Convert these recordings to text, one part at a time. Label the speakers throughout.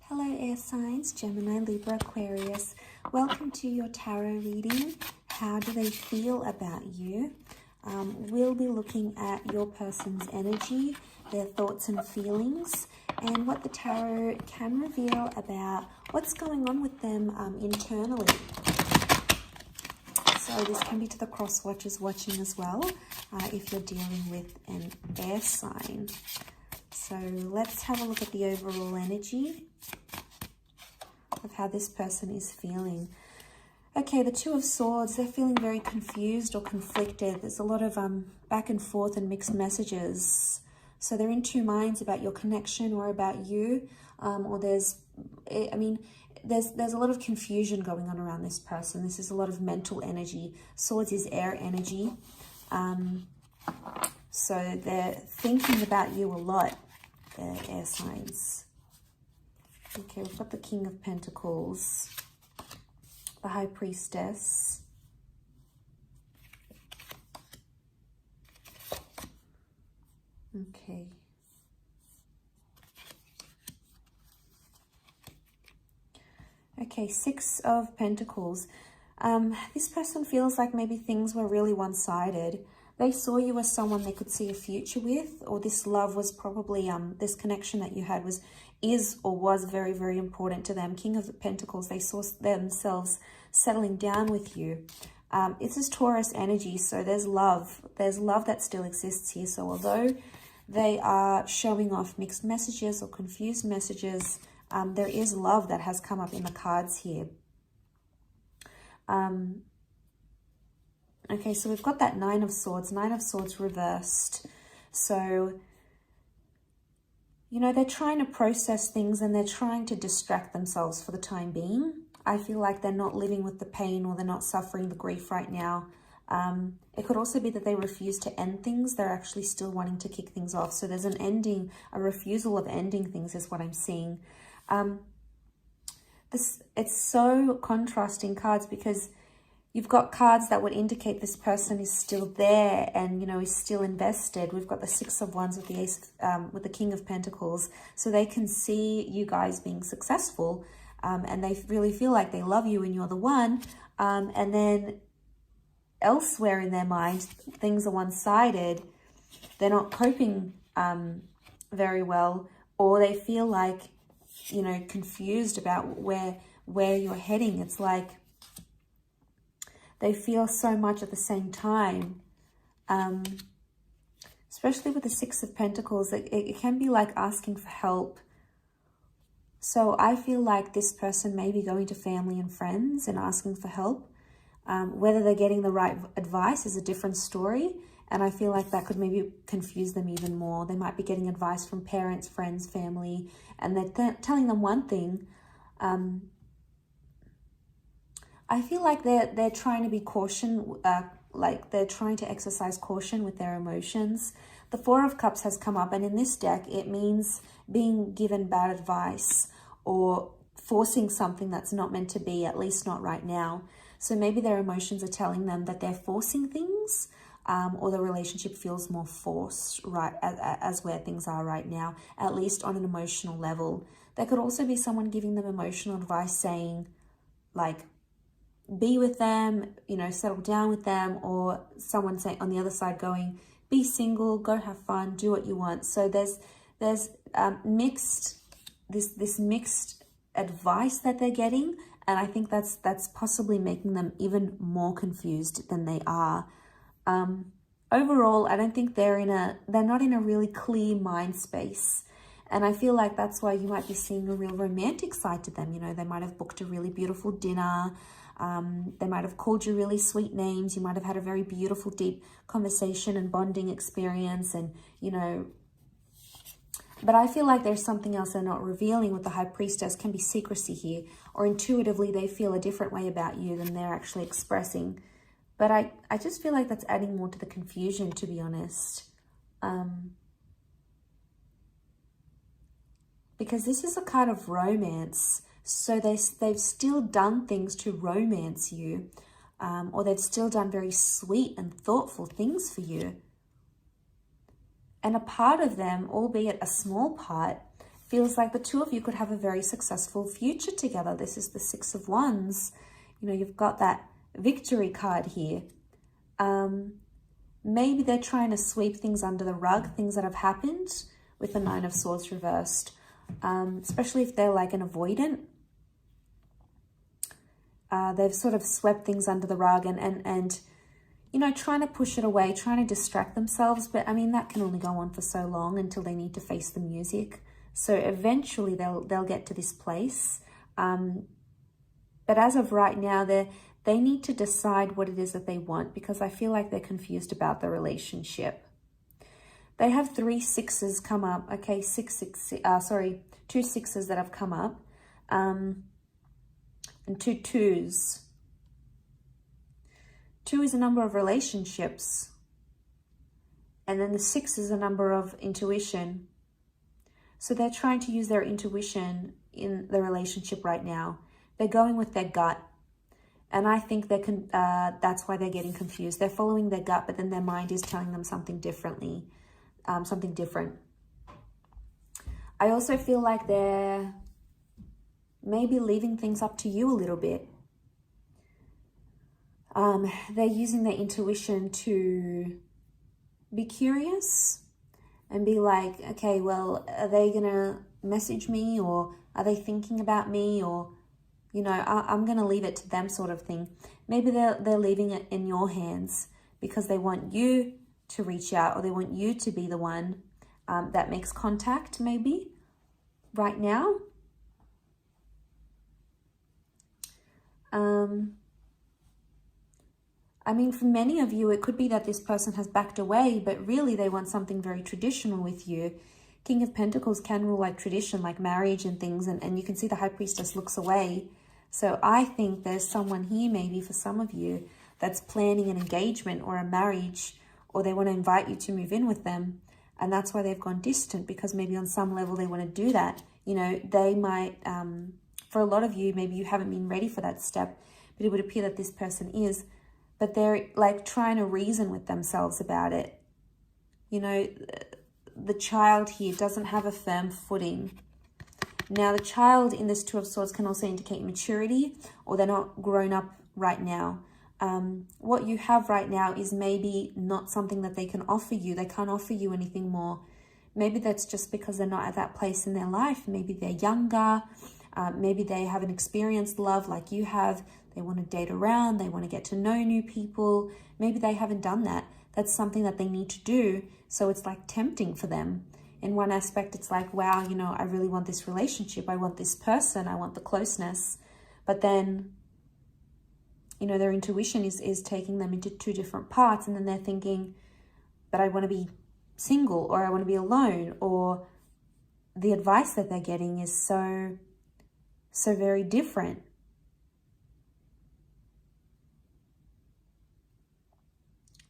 Speaker 1: Hello air signs, Gemini, Libra, Aquarius. Welcome to your tarot reading. How do they feel about you? We'll be looking at your person's energy, their thoughts and feelings, and what the tarot can reveal about what's going on with them internally. So this can be to the cross watchers watching as well, if you're dealing with an air sign. So let's have a look at the overall energy of how this person is feeling. Okay, the Two of Swords, they're feeling very confused or conflicted. There's a lot of back and forth and mixed messages. So they're in two minds about your connection or about you. Or there's a lot of confusion going on around this person. This is a lot of mental energy. Swords is air energy. So they're thinking about you a lot, the air signs. Okay, we've got the King of Pentacles, the High Priestess, okay. Okay, Six of Pentacles. This person feels like maybe things were really one-sided. They saw you as someone they could see a future with, or this love was probably, this connection that you had was very, very important to them. King of Pentacles, they saw themselves settling down with you. This is Taurus energy, so there's love. There's love that still exists here. So although they are showing off mixed messages or confused messages, there is love that has come up in the cards here. Okay, so we've got that Nine of Swords reversed. So, you know, they're trying to process things and they're trying to distract themselves for the time being. I feel like they're not living with the pain or they're not suffering the grief right now. It could also be that they refuse to end things. They're actually still wanting to kick things off. So there's an ending, a refusal of ending things is what I'm seeing. It's so contrasting cards because you've got cards that would indicate this person is still there and, you know, is still invested. We've got the Six of Wands with the with the King of Pentacles. So they can see you guys being successful and they really feel like they love you and you're the one. And then elsewhere in their mind, things are one-sided. They're not coping very well, or they feel like, you know, confused about where you're heading. It's like they feel so much at the same time, especially with the Six of Pentacles. It can be like asking for help. So I feel like this person may be going to family and friends and asking for help. Whether they're getting the right advice is a different story. And I feel like that could maybe confuse them even more. They might be getting advice from parents, friends, family, and they're telling them one thing. I feel like they're trying to be like they're trying to exercise caution with their emotions. The Four of Cups has come up, and in this deck, it means being given bad advice or forcing something that's not meant to be, at least not right now. So maybe their emotions are telling them that they're forcing things, or the relationship feels more forced, right, as where things are right now, at least on an emotional level. There could also be someone giving them emotional advice saying, like, be with them, you know, settle down with them, or someone saying on the other side going, be single, go have fun, do what you want. So there's mixed advice that they're getting, and I think that's possibly making them even more confused than they are. Overall, I don't think they're not in a really clear mind space. And I feel like that's why you might be seeing a real romantic side to them. You know, they might have booked a really beautiful dinner. They might have called you really sweet names. You might have had a very beautiful, deep conversation and bonding experience. And, you know, but I feel like there's something else they're not revealing with the High Priestess. Can be secrecy here, or intuitively they feel a different way about you than they're actually expressing. But I just feel like that's adding more to the confusion, to be honest. Because this is a kind of romance. So they've still done things to romance you. Or they've still done very sweet and thoughtful things for you. And a part of them, albeit a small part, feels like the two of you could have a very successful future together. This is the Six of Wands. You know, you've got that victory card here. Maybe they're trying to sweep things under the rug, things that have happened, with the Nine of Swords reversed. Especially if they're like an avoidant. They've sort of swept things under the rug and you know, trying to push it away, trying to distract themselves. But I mean, that can only go on for so long until they need to face the music. So eventually they'll get to this place. But as of right now, they need to decide what it is that they want, because I feel like they're confused about the relationship. They have 3 sixes come up. Okay, 2 sixes that have come up. And 2 twos. 2 is a number of relationships. And then the 6 is a number of intuition. So they're trying to use their intuition in the relationship right now. They're going with their gut. And I think that's why they're getting confused. They're following their gut, but then their mind is telling them something differently, something different. I also feel like they're maybe leaving things up to you a little bit. They're using their intuition to be curious and be like, okay, well, are they going to message me, or are they thinking about me, or, you know, I'm going to leave it to them, sort of thing. Maybe they're leaving it in your hands because they want you to reach out, or they want you to be the one that makes contact, maybe, right now. I mean, for many of you, it could be that this person has backed away, but really they want something very traditional with you. King of Pentacles can rule like tradition, like marriage and things, and you can see the High Priestess looks away. So I think there's someone here, maybe for some of you, that's planning an engagement or a marriage, or they want to invite you to move in with them. And that's why they've gone distant, because maybe on some level they want to do that. You know, they might, for a lot of you, maybe you haven't been ready for that step, but it would appear that this person is. But they're like trying to reason with themselves about it. You know, the child here doesn't have a firm footing. Now, the child in this Two of Swords can also indicate maturity, or they're not grown up right now. What you have right now is maybe not something that they can offer you. They can't offer you anything more. Maybe that's just because they're not at that place in their life. Maybe they're younger. Maybe they haven't experienced love like you have. They want to date around. They want to get to know new people. Maybe they haven't done that. That's something that they need to do. So it's like tempting for them. In one aspect, it's like, wow, you know, I really want this relationship. I want this person. I want the closeness. But then, you know, their intuition is taking them into 2 different parts. And then they're thinking, but I want to be single, or I want to be alone, or the advice that they're getting is so very different.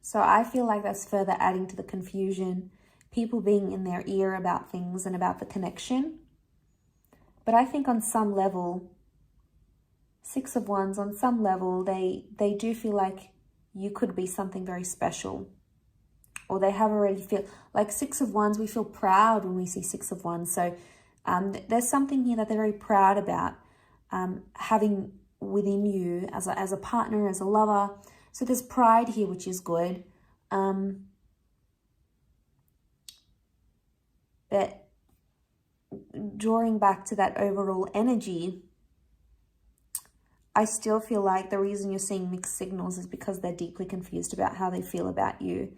Speaker 1: So I feel like that's further adding to the confusion. People being in their ear about things and about the connection. But I think on some level, 6 of Wands, on some level, they do feel like you could be something very special. Or they have already feel like 6 of Wands, we feel proud when we see 6 of Wands. So there's something here that they're very proud about having within you as a partner, as a lover. So there's pride here, which is good. But drawing back to that overall energy, I still feel like the reason you're seeing mixed signals is because they're deeply confused about how they feel about you.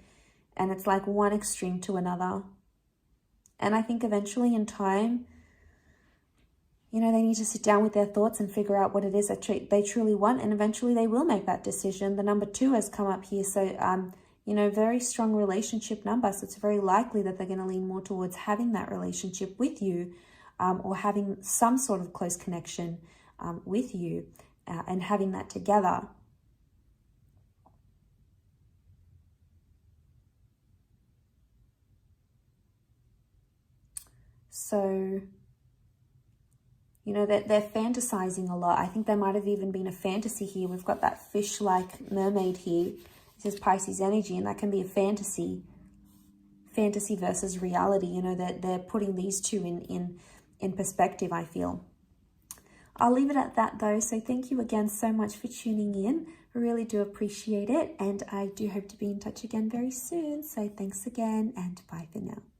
Speaker 1: And it's like one extreme to another. And I think eventually in time, you know, they need to sit down with their thoughts and figure out what it is that they truly want. And eventually they will make that decision. The number 2 has come up here. So, you know, very strong relationship number. So it's very likely that they're going to lean more towards having that relationship with you, or having some sort of close connection with you, and having that together. So, you know, they're fantasizing a lot. I think there might have even been a fantasy here. We've got that fish-like mermaid here. This is Pisces energy, and that can be a fantasy. Fantasy versus reality. You know, they're putting these two in perspective, I feel. I'll leave it at that though. So thank you again so much for tuning in. I really do appreciate it. And I do hope to be in touch again very soon. So thanks again and bye for now.